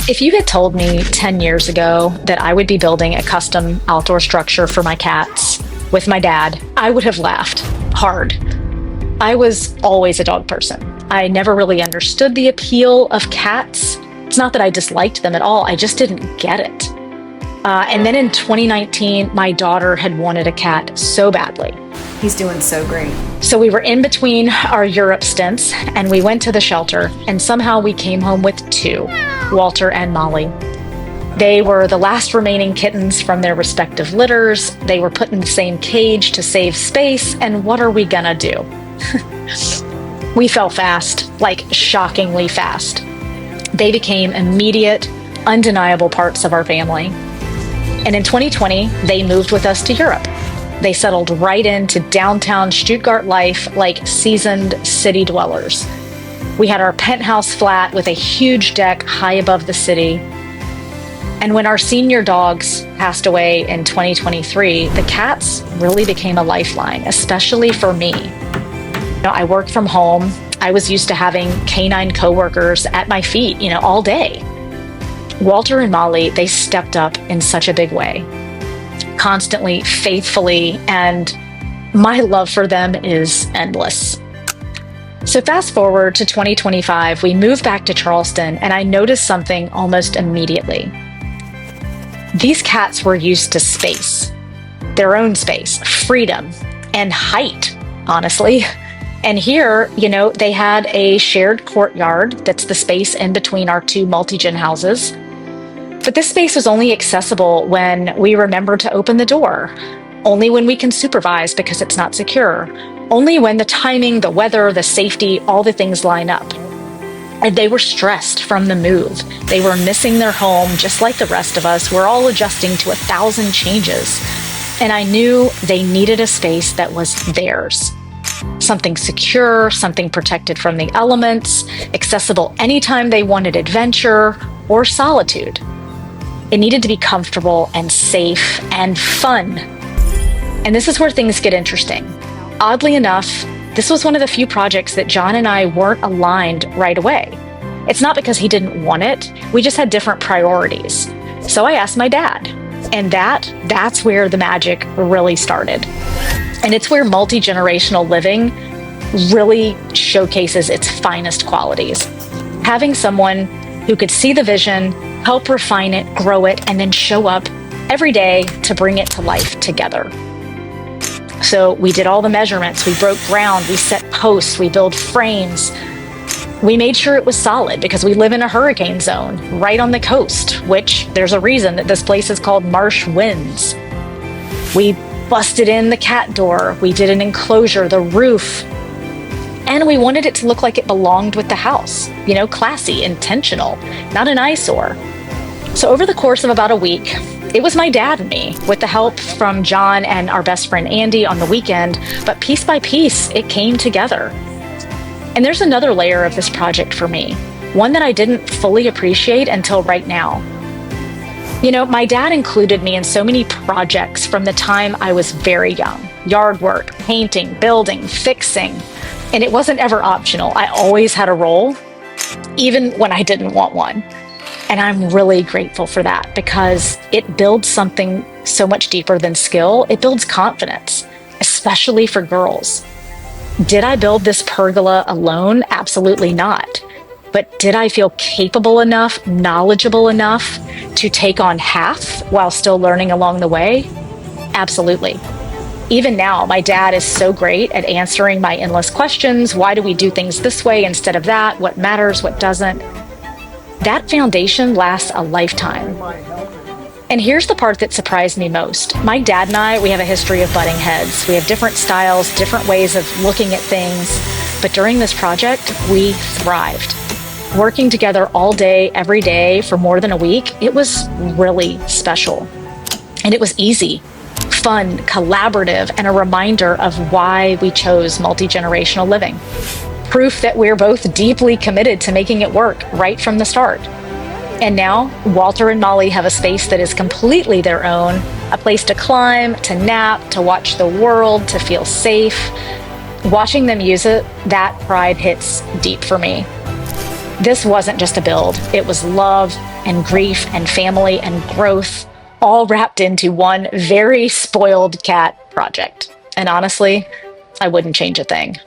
If you had told me 10 years ago that I would be building a custom outdoor structure for my cats with my dad, I would have laughed hard. I was always a dog person. I never really understood the appeal of cats. It's not that I disliked them at all, I just didn't get it. And then in 2019, my daughter had wanted a cat so badly. He's doing so great. So we were in between our Europe stints and we went to the shelter, and somehow we came home with two, Walter and Molly. They were the last remaining kittens from their respective litters. They were put in the same cage to save space, and what are we gonna do? We fell fast, like shockingly fast. They became immediate, undeniable parts of our family. And in 2020, they moved with us to Europe. They settled right into downtown Stuttgart life like seasoned city dwellers. We had our penthouse flat with a huge deck high above the city. And when our senior dogs passed away in 2023, the cats really became a lifeline, especially for me. I worked from home. I was used to having canine coworkers at my feet, all day. Walter and Molly, they stepped up in such a big way, constantly, faithfully, and my love for them is endless. So fast forward to 2025, we moved back to Charleston, and I noticed something almost immediately. These cats were used to space, their own space, freedom, and height, honestly. And here, they had a shared courtyard that's the space in between our two multi-gen houses. But this space was only accessible when we remember to open the door, only when we can supervise because it's not secure, only when the timing, the weather, the safety, all the things line up. And they were stressed from the move. They were missing their home just like the rest of us. We're all adjusting to 1,000 changes. And I knew they needed a space that was theirs. Something secure, something protected from the elements, accessible anytime they wanted adventure or solitude. It needed to be comfortable and safe and fun. And this is where things get interesting. Oddly enough, this was one of the few projects that John and I weren't aligned right away. It's not because he didn't want it, we just had different priorities. So I asked my dad, and that's where the magic really started. And it's where multi-generational living really showcases its finest qualities. Having someone who could see the vision, help refine it, grow it, and then show up every day to bring it to life together. So we did all the measurements, we broke ground, we set posts, we built frames. We made sure it was solid because we live in a hurricane zone right on the coast, which there's a reason that this place is called Marsh Winds. We busted in the cat door, we did an enclosure, the roof, and we wanted it to look like it belonged with the house. Classy, intentional, not an eyesore. So over the course of about a week, it was my dad and me, with the help from John and our best friend Andy on the weekend, but piece by piece, it came together. And there's another layer of this project for me, one that I didn't fully appreciate until right now. My dad included me in so many projects from the time I was very young. Yard work, painting, building, fixing. And it wasn't ever optional. I always had a role, even when I didn't want one. And I'm really grateful for that because it builds something so much deeper than skill. It builds confidence, especially for girls. Did I build this pergola alone? Absolutely not. But did I feel capable enough, knowledgeable enough to take on half while still learning along the way? Absolutely. Even now, my dad is so great at answering my endless questions. Why do we do things this way instead of that? What matters, what doesn't? That foundation lasts a lifetime. And here's the part that surprised me most. My dad and I, we have a history of butting heads. We have different styles, different ways of looking at things. But during this project, we thrived. Working together all day, every day for more than a week, it was really special. And it was easy, fun, collaborative, and a reminder of why we chose multi-generational living. Proof that we're both deeply committed to making it work right from the start. And now, Walter and Molly have a space that is completely their own, a place to climb, to nap, to watch the world, to feel safe. Watching them use it, that pride hits deep for me. This wasn't just a build, it was love and grief and family and growth, all wrapped into one very spoiled cat project. And honestly, I wouldn't change a thing.